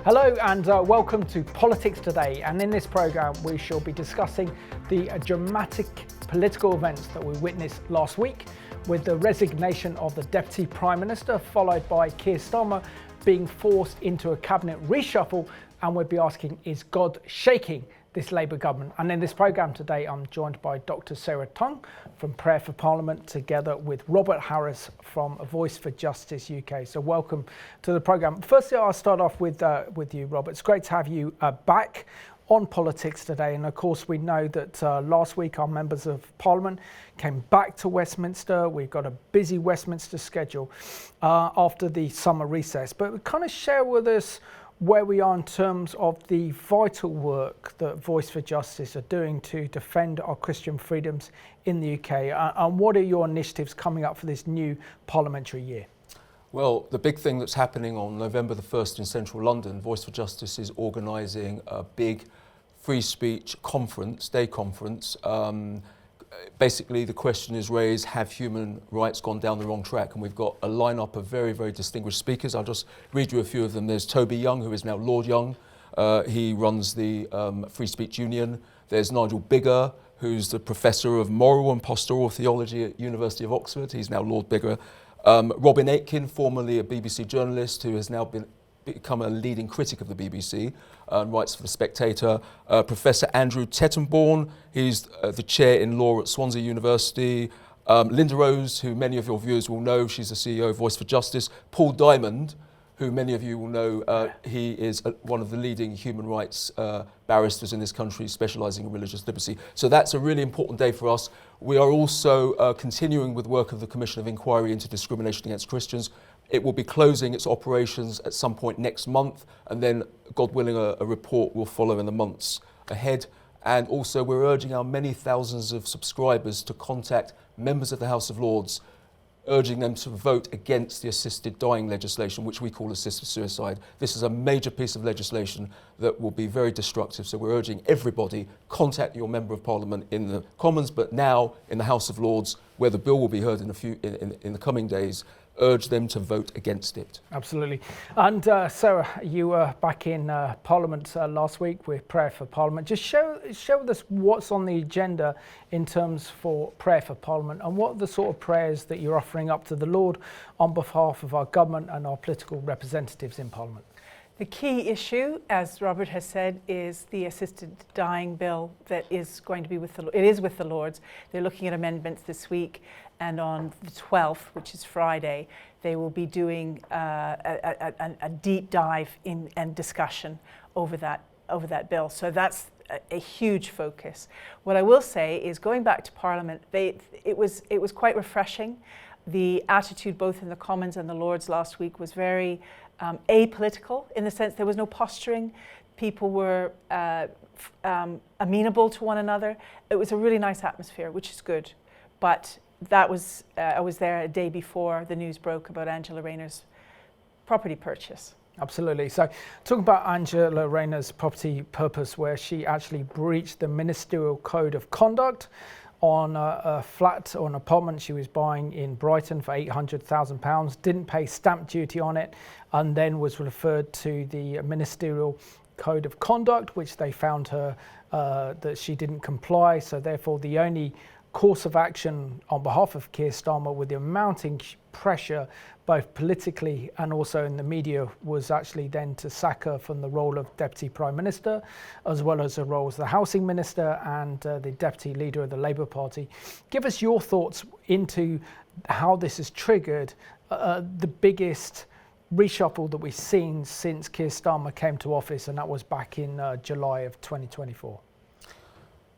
Hello and welcome to Politics Today, and in this programme we shall be discussing the dramatic political events that we witnessed last week with the resignation of the Deputy Prime Minister, followed by Keir Starmer being forced into a cabinet reshuffle, and we'll be asking, is God shaking this Labour government? And in this programme today I'm joined by Dr Sarah Tongue from Prayer for Parliament, together with Robert Harris from Voice for Justice UK. So welcome to the programme. Firstly, I'll start off with you, Robert. It's great to have you back on Politics Today, and of course we know that last week our members of Parliament came back to Westminster. We've got a busy Westminster schedule after the summer recess, but kind of share with us where we are in terms of the vital work that Voice for Justice are doing to defend our Christian freedoms in the UK, and what are your initiatives coming up for this new parliamentary year? Well, the big thing that's happening on November the 1st in central London, Voice for Justice is organising a big free speech conference, day conference. Basically, the question is raised, have human rights gone down the wrong track? And we've got a lineup of very, very distinguished speakers. I'll just read you a few of them. There's Toby Young, who is now Lord Young. He runs the Free Speech Union. There's Nigel Biggar, who's the Professor of Moral and Pastoral Theology at University of Oxford. He's now Lord Biggar. Robin Aitken, formerly a BBC journalist, who has now become a leading critic of the BBC and writes for The Spectator. Professor Andrew Tettenborn, he's the chair in law at Swansea University. Linda Rose, who many of your viewers will know, she's the CEO of Voice for Justice. Paul Diamond, who many of you will know, he is one of the leading human rights barristers in this country, specialising in religious liberty. So that's a really important day for us. We are also continuing with work of the Commission of Inquiry into Discrimination Against Christians. It will be closing its operations at some point next month, and then, God willing, a report will follow in the months ahead. And also we're urging our many thousands of subscribers to contact members of the House of Lords, urging them to vote against the assisted dying legislation, which we call assisted suicide. This is a major piece of legislation that will be very destructive. So we're urging everybody, contact your Member of Parliament in the Commons, but now in the House of Lords, where the bill will be heard in the coming days, urge them to vote against it. Absolutely. And Sarah, you were back in Parliament last week with Prayer for Parliament. Just share with us what's on the agenda in terms for Prayer for Parliament, and what are the sort of prayers that you're offering up to the Lord on behalf of our government and our political representatives in Parliament. The key issue, as Robert has said, is the assisted dying bill that is going to be with the Lords. They're looking at amendments this week, and on the 12th, which is Friday, they will be doing a deep dive in and discussion over that bill. So that's a huge focus. What I will say is, going back to Parliament, it was quite refreshing. The attitude both in the Commons and the Lords last week was very apolitical, in the sense there was no posturing. People were amenable to one another. It was a really nice atmosphere, which is good. But that was I was there a day before the news broke about Angela Rayner's property purchase. Absolutely. So talking about Angela Rayner's property purpose, where she actually breached the ministerial code of conduct on a flat or an apartment she was buying in Brighton for £800,000, didn't pay stamp duty on it, and then was referred to the ministerial code of conduct, which they found her that she didn't comply. So therefore the only course of action on behalf of Keir Starmer, with the mounting pressure both politically and also in the media, was actually then to sack her from the role of Deputy Prime Minister, as well as her role as the Housing Minister and the Deputy Leader of the Labour Party. Give us your thoughts into how this has triggered the biggest reshuffle that we've seen since Keir Starmer came to office, and that was back in July of 2024.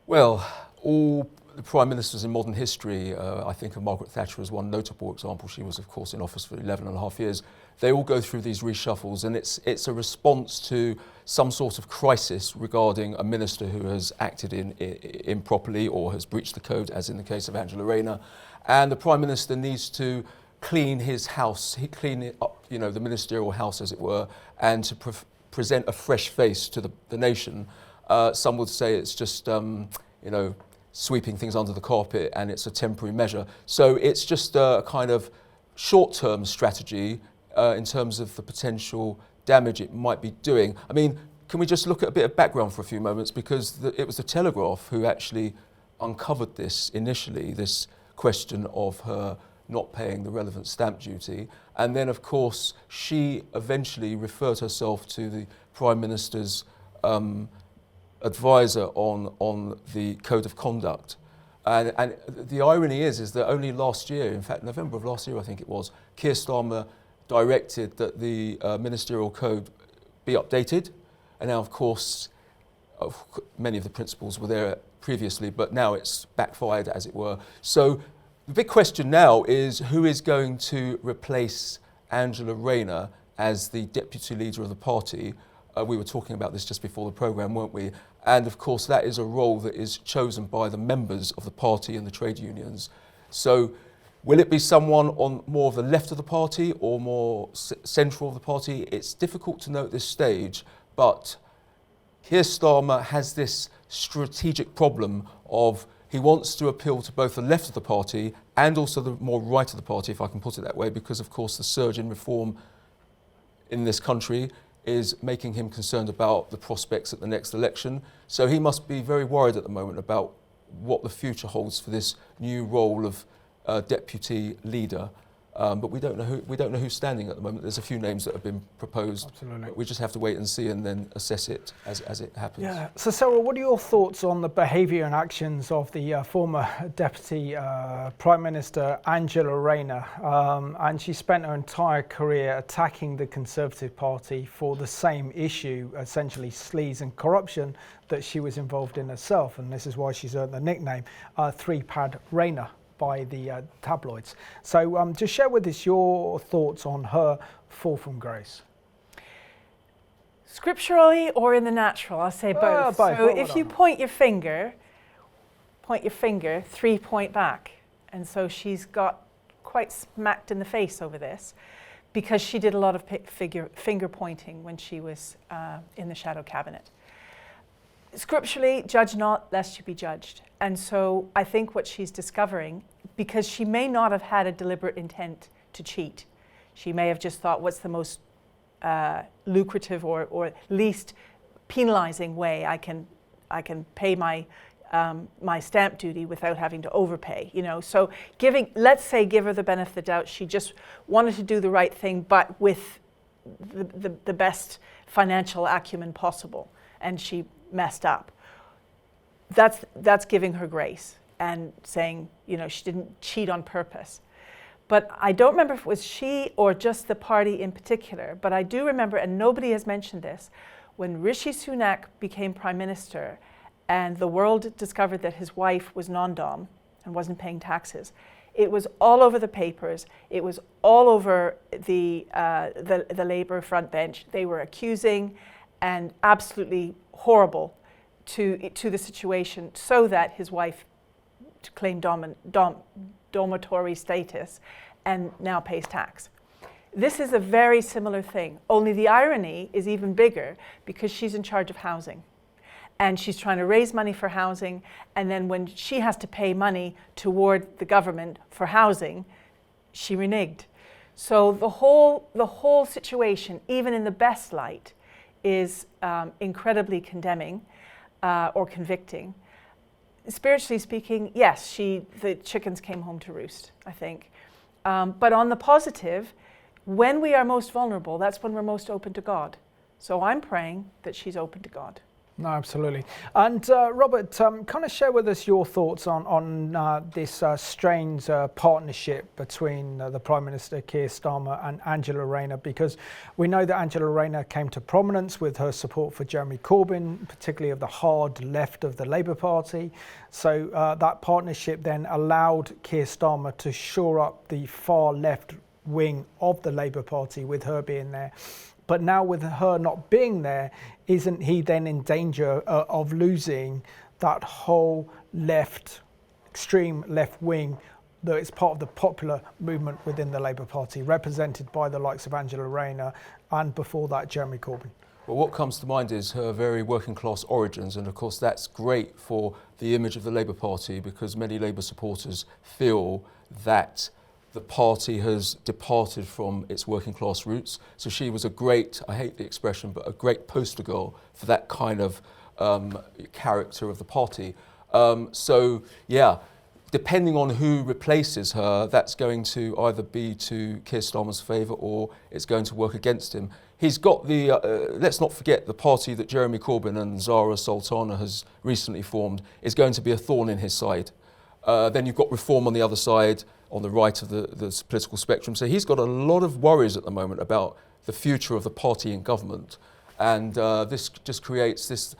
Well, all the Prime Ministers in modern history, I think of Margaret Thatcher as one notable example. She was, of course, in office for 11 and a half years. They all go through these reshuffles, and it's a response to some sort of crisis regarding a minister who has acted improperly or has breached the code, as in the case of Angela Rayner. And the Prime Minister needs to clean his house, clean it up, the ministerial house, as it were, and to present a fresh face to the nation. Some would say it's just, sweeping things under the carpet, and it's a temporary measure. So it's just a kind of short-term strategy in terms of the potential damage it might be doing. I mean, can we just look at a bit of background for a few moments, because it was the Telegraph who actually uncovered this initially, this question of her not paying the relevant stamp duty, and then of course she eventually referred herself to the Prime Minister's advisor on the code of conduct. And the irony is that only last year, in fact November of last year I think it was, Keir Starmer directed that the ministerial code be updated, and now of course many of the principles were there previously, but now it's backfired, as it were. So the big question now is who is going to replace Angela Rayner as the deputy leader of the party. We were talking about this just before the programme, weren't we? And of course that is a role that is chosen by the members of the party and the trade unions. So will it be someone on more of the left of the party or more central of the party? It's difficult to know at this stage, but Keir Starmer has this strategic problem of he wants to appeal to both the left of the party and also the more right of the party, if I can put it that way, because of course the surge in reform in this country is making him concerned about the prospects at the next election. So he must be very worried at the moment about what the future holds for this new role of deputy leader. But we don't know who's standing at the moment. There's a few names that have been proposed. Absolutely. We just have to wait and see and then assess it as it happens. Yeah. So Sarah, what are your thoughts on the behaviour and actions of the former Deputy Prime Minister Angela Rayner? And she spent her entire career attacking the Conservative Party for the same issue, essentially sleaze and corruption that she was involved in herself. And this is why she's earned the nickname Three-Pad Rayner by the tabloids. So just share with us your thoughts on her fall from grace. Scripturally or in the natural? I'll say both. Both. So if you point your finger, 3 point back. And so she's got quite smacked in the face over this because she did a lot of finger pointing when she was in the shadow cabinet. Scripturally, judge not lest you be judged. And so I think what she's discovering, because she may not have had a deliberate intent to cheat. She may have just thought, what's the most lucrative or least penalizing way I can pay my my stamp duty without having to overpay, you know. So let's say give her the benefit of the doubt. She just wanted to do the right thing, but with the best financial acumen possible, and she messed up. That's giving her grace and saying, you know, she didn't cheat on purpose. But I don't remember if it was she or just the party in particular, but I do remember, and nobody has mentioned this, when Rishi Sunak became Prime Minister and the world discovered that his wife was non-dom and wasn't paying taxes, it was all over the papers. It was all over the Labour front bench. They were accusing and absolutely horrible to the situation, so that his wife claimed dormitory status and now pays tax. This is a very similar thing, only the irony is even bigger because she's in charge of housing. And she's trying to raise money for housing, and then when she has to pay money toward the government for housing, she reneged. So the whole situation, even in the best light, is incredibly condemning or convicting. Spiritually speaking, yes, the chickens came home to roost, I think. But on the positive, when we are most vulnerable, that's when we're most open to God. So I'm praying that she's open to God. No, absolutely. And Robert, kind of share with us your thoughts on this strange partnership between the Prime Minister Keir Starmer and Angela Rayner, because we know that Angela Rayner came to prominence with her support for Jeremy Corbyn, particularly of the hard left of the Labour Party. So that partnership then allowed Keir Starmer to shore up the far left wing of the Labour Party with her being there. But now with her not being there, isn't he then in danger of losing that whole extreme left wing that is part of the popular movement within the Labour Party, represented by the likes of Angela Rayner and before that Jeremy Corbyn? Well, what comes to mind is her very working class origins, and of course that's great for the image of the Labour Party, because many Labour supporters feel that the party has departed from its working class roots. So she was a great, I hate the expression, but a great poster girl for that kind of character of the party. So yeah, depending on who replaces her, that's going to either be to Keir Starmer's favour or it's going to work against him. He's got the, let's not forget, the party that Jeremy Corbyn and Zara Sultana has recently formed is going to be a thorn in his side. Then you've got Reform on the other side, on the right of the political spectrum. So he's got a lot of worries at the moment about the future of the party in government. And this just creates this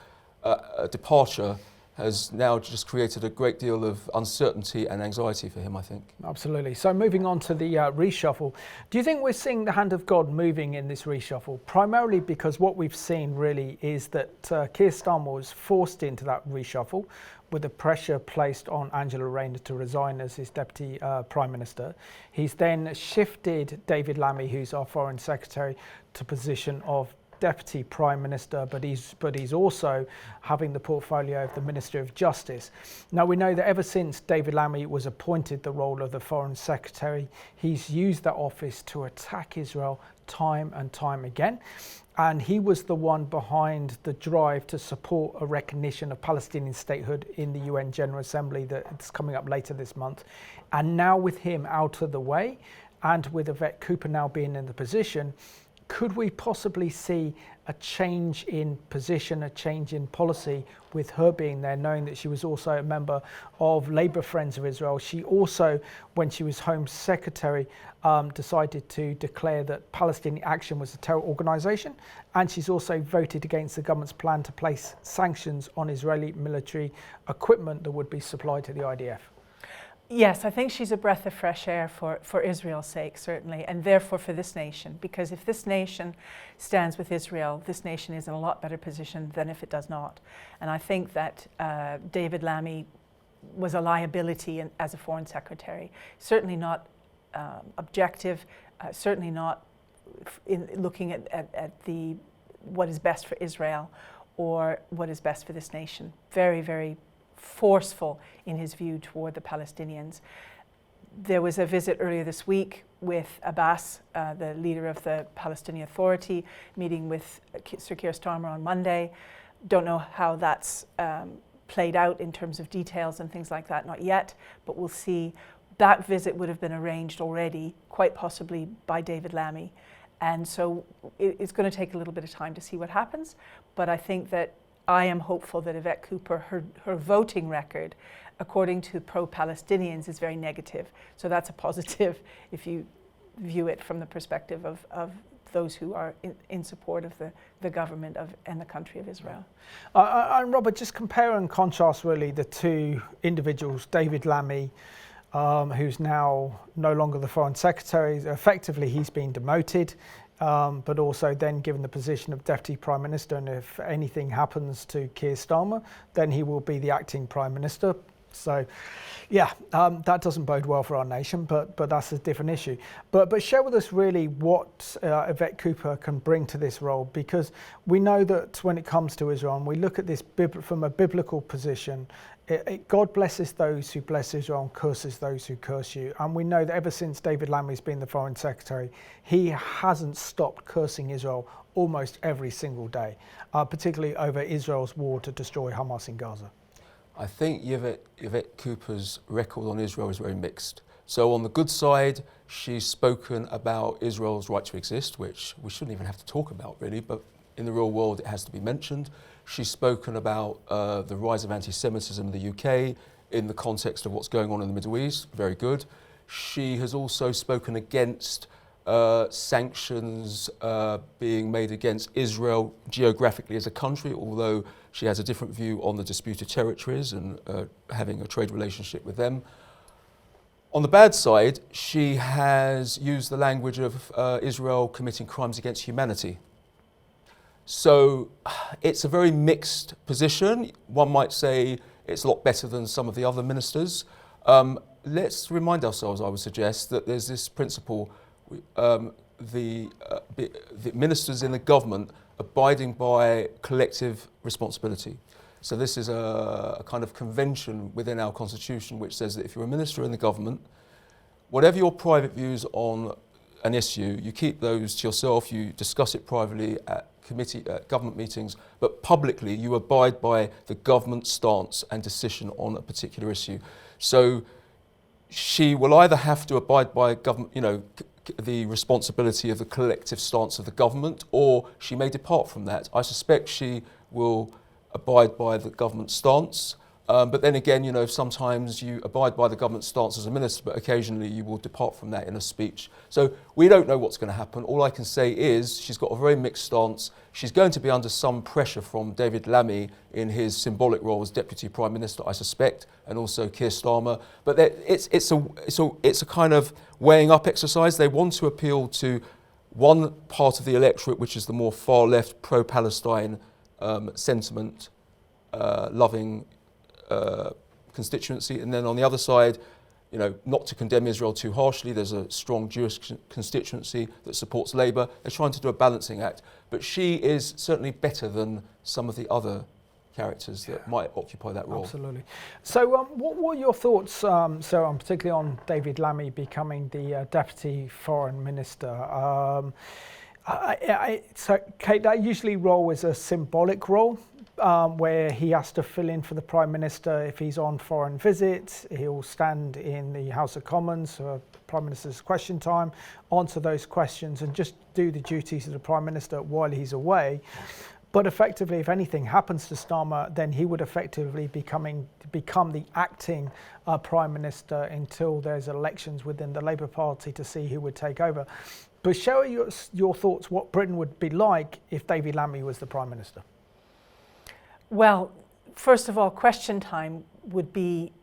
departure has now just created a great deal of uncertainty and anxiety for him, I think. Absolutely. So moving on to the reshuffle, do you think we're seeing the hand of God moving in this reshuffle? Primarily because what we've seen really is that Keir Starmer was forced into that reshuffle with the pressure placed on Angela Rayner to resign as his Deputy Prime Minister. He's then shifted David Lammy, who's our Foreign Secretary, to position of Deputy Prime Minister, but he's also having the portfolio of the Ministry of Justice. Now we know that ever since David Lammy was appointed the role of the Foreign Secretary, he's used that office to attack Israel time and time again. And he was the one behind the drive to support a recognition of Palestinian statehood in the UN General Assembly that's coming up later this month. And now with him out of the way, and with Yvette Cooper now being in the position, could we possibly see a change in position, a change in policy with her being there, knowing that she was also a member of Labour Friends of Israel? She also, when she was Home Secretary, decided to declare that Palestinian Action was a terror organisation, and she's also voted against the government's plan to place sanctions on Israeli military equipment that would be supplied to the IDF. Yes, I think she's a breath of fresh air for Israel's sake, certainly, and therefore for this nation, because if this nation stands with Israel, this nation is in a lot better position than if it does not. And I think that David Lammy was a liability as a Foreign Secretary, certainly not objective, certainly not in looking at what is best for Israel or what is best for this nation. Very, very forceful in his view toward the Palestinians. There was a visit earlier this week with Abbas, the leader of the Palestinian Authority, meeting with Sir Keir Starmer on Monday. Don't know how that's played out in terms of details and things like that, not yet, but we'll see. That visit would have been arranged already, quite possibly by David Lammy. And so it's going to take a little bit of time to see what happens, but I think that I am hopeful that Yvette Cooper, her voting record, according to pro-Palestinians, is very negative. So that's a positive if you view it from the perspective of those who are in support of the government and the country of Israel. And Robert, just compare and contrast really the two individuals, David Lammy, who's now no longer the Foreign Secretary. Effectively, he's been demoted. But also then given the position of Deputy Prime Minister, and if anything happens to Keir Starmer, then he will be the acting Prime Minister. So, yeah, that doesn't bode well for our nation, but that's a different issue. But share with us really what Yvette Cooper can bring to this role, because we know that when it comes to Israel, and we look at this from a biblical position, God blesses those who bless Israel and curses those who curse you. And we know that ever since David Lammy's been the Foreign Secretary, he hasn't stopped cursing Israel almost every single day, particularly over Israel's war to destroy Hamas in Gaza. I think Yvette Cooper's record on Israel is very mixed. So on the good side, she's spoken about Israel's right to exist, which we shouldn't even have to talk about really, but in the real world it has to be mentioned. She's spoken about the rise of anti-Semitism in the UK in the context of what's going on in the Middle East, very good. She has also spoken against sanctions being made against Israel geographically as a country, although she has a different view on the disputed territories and having a trade relationship with them. On the bad side, she has used the language of Israel committing crimes against humanity. So it's a very mixed position. One might say it's a lot better than some of the other ministers. Let's remind ourselves, I would suggest, that there's this principle, the ministers in the government abiding by collective responsibility. So this is a kind of convention within our constitution which says that if you're a minister in the government, whatever your private views on an issue, you keep those to yourself, you discuss it privately at government meetings, but publicly you abide by the government stance and decision on a particular issue. So she will either have to abide by government, the responsibility of the collective stance of the government, or she may depart from that. I suspect she will abide by the government stance. But then again, sometimes you abide by the government stance as a minister, but occasionally you will depart from that in a speech. So we don't know what's going to happen. All I can say is she's got a very mixed stance. She's going to be under some pressure from David Lammy in his symbolic role as Deputy Prime Minister, I suspect, and also Keir Starmer. But it's a kind of weighing up exercise. They want to appeal to one part of the electorate, which is the more far left, pro-Palestine sentiment, loving constituency, and then on the other side, not to condemn Israel too harshly, there's a strong Jewish constituency that supports Labour. They're trying to do a balancing act, but she is certainly better than some of the other characters that might occupy that role. Absolutely. So what were your thoughts, so particularly on David Lammy becoming the Deputy Foreign Minister? So Kate, that usually role is a symbolic role, where he has to fill in for the Prime Minister if he's on foreign visits. He'll stand in the House of Commons for Prime Minister's question time, answer those questions and just do the duties of the Prime Minister while he's away. But effectively, if anything happens to Starmer, then he would effectively become the acting Prime Minister until there's elections within the Labour Party to see who would take over. But share your thoughts what Britain would be like if David Lammy was the Prime Minister. Well, first of all, question time would be,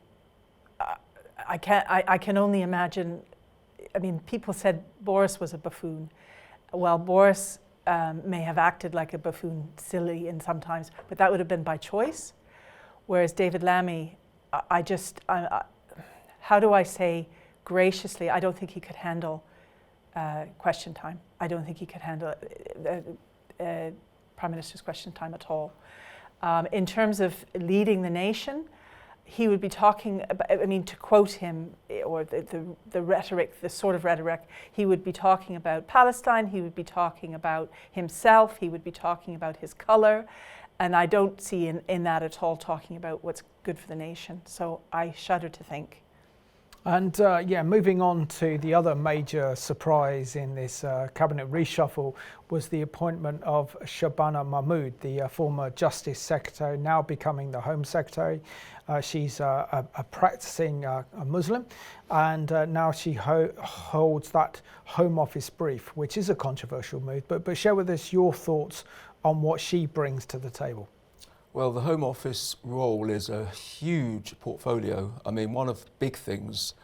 I can only imagine, people said Boris was a buffoon. Well, Boris may have acted like a buffoon, silly in sometimes, but that would have been by choice. Whereas David Lammy, how do I say graciously, I don't think he could handle question time. I don't think he could handle Prime Minister's question time at all. In terms of leading the nation, he would be talking about, to quote him, or the rhetoric, the sort of rhetoric, he would be talking about Palestine, he would be talking about himself, he would be talking about his colour, and I don't see in that at all talking about what's good for the nation. So I shudder to think. And moving on to the other major surprise in this cabinet reshuffle was the appointment of Shabana Mahmood, the former Justice Secretary, now becoming the Home Secretary. She's a practicing Muslim, and now she holds that Home Office brief, which is a controversial move. But share with us your thoughts on what she brings to the table. Well, the Home Office role is a huge portfolio. One of the big things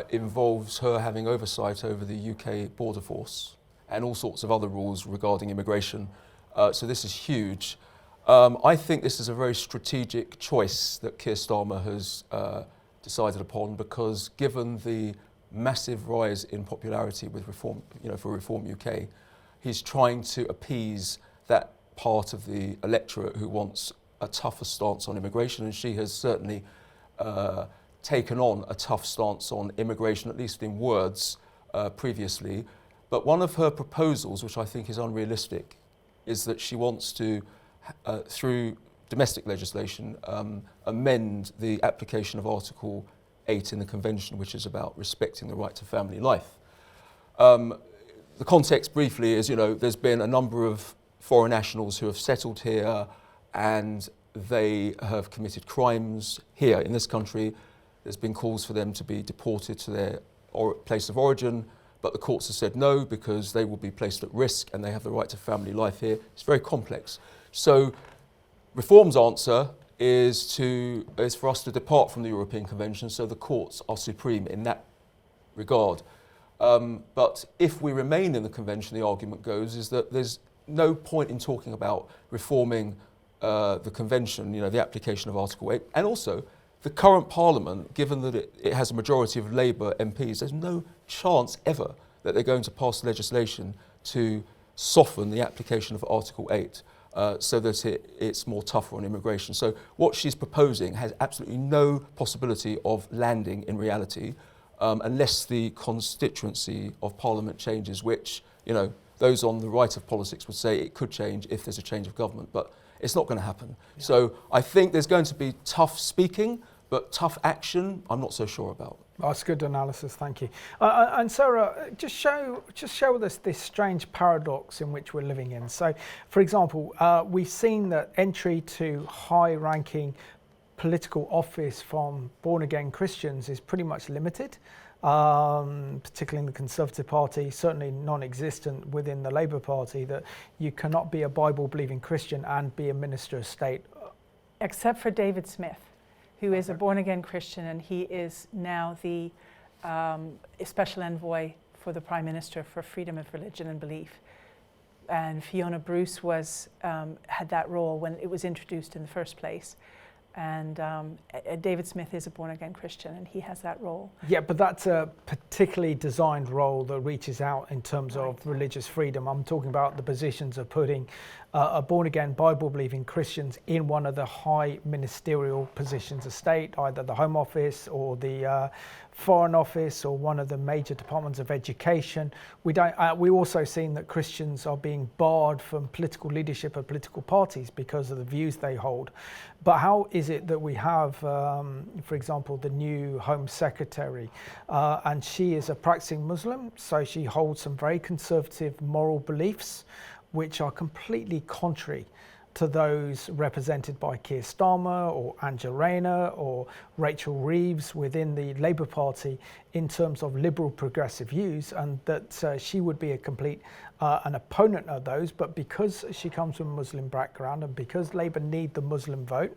involves her having oversight over the UK border force and all sorts of other rules regarding immigration. So this is huge. I think this is a very strategic choice that Keir Starmer has decided upon, because given the massive rise in popularity with Reform, for Reform UK, he's trying to appease that part of the electorate who wants a tougher stance on immigration, and she has certainly taken on a tough stance on immigration, at least in words, previously. But one of her proposals, which I think is unrealistic, is that she wants to, through domestic legislation, amend the application of Article 8 in the Convention, which is about respecting the right to family life. The context briefly is, there's been a number of foreign nationals who have settled here and they have committed crimes here in this country. There's been calls for them to be deported to their place of origin, but the courts have said no, because they will be placed at risk and they have the right to family life here. It's very complex. So Reform's answer is for us to depart from the European Convention, so the courts are supreme in that regard. But if we remain in the Convention, the argument goes, is that there's no point in talking about reforming the Convention, the application of Article 8. And also, the current Parliament, given that it has a majority of Labour MPs, there's no chance ever that they're going to pass legislation to soften the application of Article 8 so that it's more tougher on immigration. So what she's proposing has absolutely no possibility of landing in reality. unless the constituency of Parliament changes, which, those on the right of politics would say it could change if there's a change of government, but it's not going to happen. Yeah. So I think there's going to be tough speaking, but tough action, I'm not so sure about. That's good analysis, thank you. And Sarah, just show us this strange paradox in which we're living in. So, for example, we've seen that entry to high-ranking political office from born-again Christians is pretty much limited, particularly in the Conservative Party, certainly non-existent within the Labour Party, that you cannot be a Bible-believing Christian and be a Minister of State. Except for David Smith, who is a born-again Christian, and he is now the Special Envoy for the Prime Minister for freedom of religion and belief. And Fiona Bruce had that role when it was introduced in the first place. And David Smith is a born-again Christian, and he has that role. Yeah, but that's a particularly designed role that reaches out in terms of religious freedom. I'm talking about the positions of putting a born-again, Bible-believing Christians in one of the high ministerial positions of state, either the Home Office or the Foreign Office or one of the major departments of education. We also seen that Christians are being barred from political leadership of political parties because of the views they hold. But how is it that we have, for example, the new Home Secretary, and she is a practicing Muslim, so she holds some very conservative moral beliefs which are completely contrary to those represented by Keir Starmer or Rayner or Rachel Reeves within the Labour Party in terms of liberal progressive views, and that she would be a complete an opponent of those. But because she comes from a Muslim background and because Labour need the Muslim vote,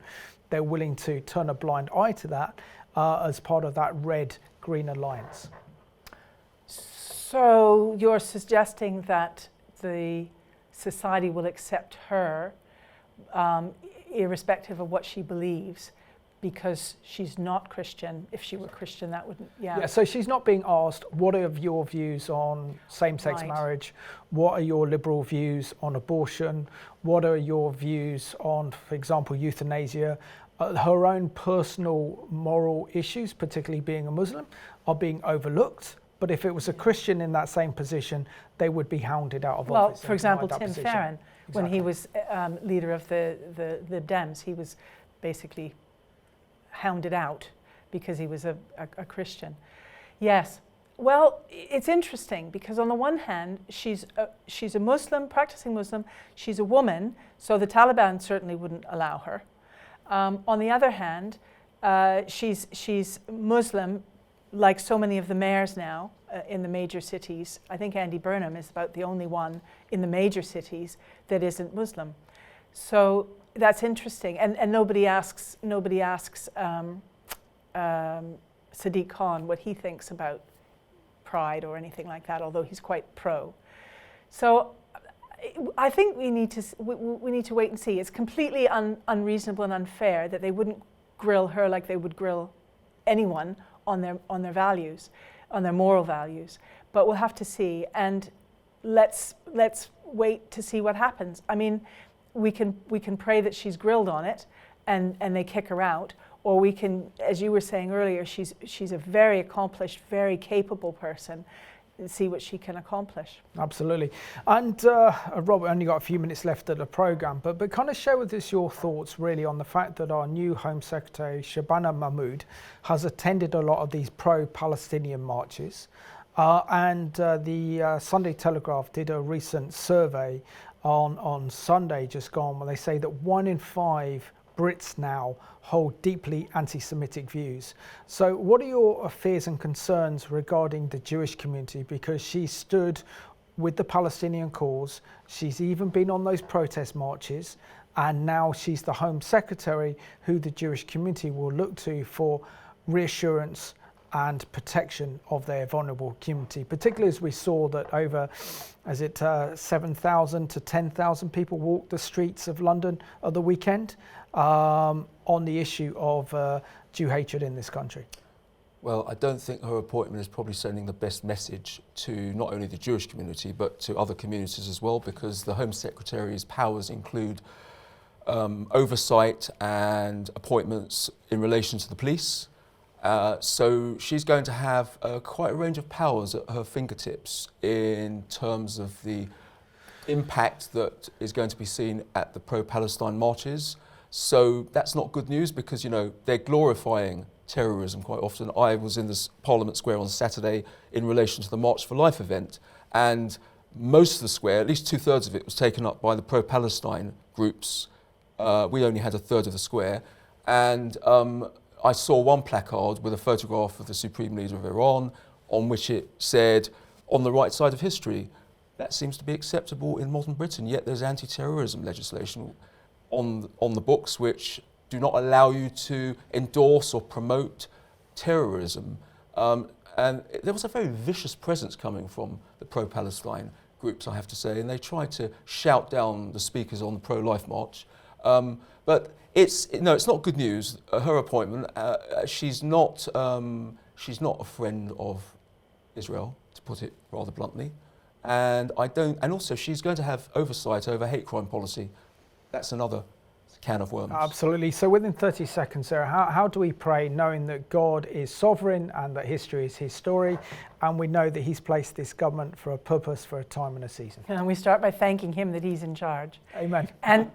they're willing to turn a blind eye to that as part of that red-green alliance. So you're suggesting that the society will accept her irrespective of what she believes, because she's not Christian. If she were Christian, that wouldn't, Yeah, so she's not being asked, what are your views on same-sex marriage? What are your liberal views on abortion? What are your views on, for example, euthanasia? Her own personal moral issues, particularly being a Muslim, are being overlooked. But if it was a Christian in that same position, they would be hounded out of office. Well, for example, Tim Farron, when he was leader of the Dems, he was basically hounded out because he was a Christian. Yes. Well, it's interesting because on the one hand, she's a Muslim, practicing Muslim. She's a woman, so the Taliban certainly wouldn't allow her. On the other hand, she's Muslim, like so many of the mayors now in the major cities. I think Andy Burnham is about the only one in the major cities that isn't Muslim. So that's interesting, and nobody asks Sadiq Khan what he thinks about pride or anything like that, although he's quite pro. So I think we need to wait and see. It's completely unreasonable and unfair that they wouldn't grill her like they would grill anyone on their values, on their moral values. But we'll have to see, and let's wait to see what happens. I mean, we can pray that she's grilled on it and they kick her out, or we can, as you were saying earlier, she's a very accomplished, very capable person, and see what she can accomplish. Absolutely. And Robert, only got a few minutes left of the programme, but kind of share with us your thoughts really on the fact that our new Home Secretary, Shabana Mahmood, has attended a lot of these pro-Palestinian marches. And the Sunday Telegraph did a recent survey on Sunday just gone, where they say that 1 in 5 Brits now hold deeply anti-Semitic views. So what are your fears and concerns regarding the Jewish community? Because she stood with the Palestinian cause, she's even been on those protest marches, and now she's the Home Secretary who the Jewish community will look to for reassurance and protection of their vulnerable community, particularly as we saw that over, 7,000 to 10,000 people walked the streets of London at the weekend on the issue of Jew hatred in this country. Well, I don't think her appointment is probably sending the best message to not only the Jewish community, but to other communities as well, because the Home Secretary's powers include oversight and appointments in relation to the police, So she's going to have quite a range of powers at her fingertips in terms of the impact that is going to be seen at the pro-Palestine marches. So that's not good news because, you know, they're glorifying terrorism quite often. I was in this Parliament Square on Saturday in relation to the March for Life event, and most of the square, at least 2/3 of it, was taken up by the pro-Palestine groups. We only had 1/3 of the square, and I saw one placard with a photograph of the Supreme Leader of Iran on which it said, "On the right side of history." That seems to be acceptable in modern Britain, yet there's anti-terrorism legislation on the books which do not allow you to endorse or promote terrorism. And there was a very vicious presence coming from the pro-Palestine groups, I have to say, and they tried to shout down the speakers on the pro-life march. But it's not good news. Her appointment, she's not a friend of Israel, to put it rather bluntly. And also she's going to have oversight over hate crime policy. That's another can of worms. Absolutely. So within 30 seconds, Sarah, how do we pray knowing that God is sovereign and that history is his story, and we know that he's placed this government for a purpose, for a time and a season? And we start by thanking him that he's in charge. Amen. And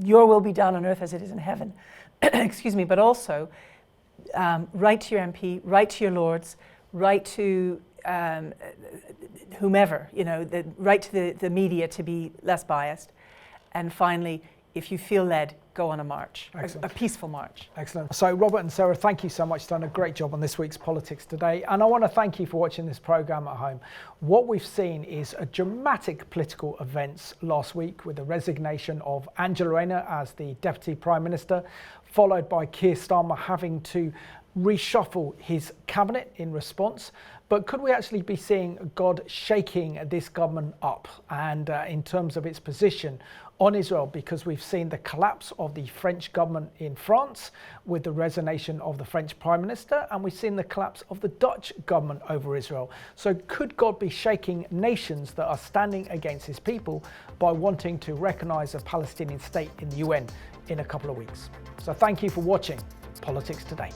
your will be done on earth as it is in heaven. Excuse me. But also, write to your MP, write to your lords, write to whomever, write to the media to be less biased. And finally, if you feel led, go on a march, a peaceful march. Excellent. So Robert and Sarah, thank you so much. You've done a great job on this week's Politics Today. And I want to thank you for watching this programme at home. What we've seen is a dramatic political events last week with the resignation of Rayner as the Deputy Prime Minister, followed by Keir Starmer having to reshuffle his cabinet in response. But could we actually be seeing God shaking this government up and in terms of its position on Israel, because we've seen the collapse of the French government in France with the resignation of the French Prime Minister, and we've seen the collapse of the Dutch government over Israel. So could God be shaking nations that are standing against his people by wanting to recognise a Palestinian state in the UN in a couple of weeks? So thank you for watching Politics Today.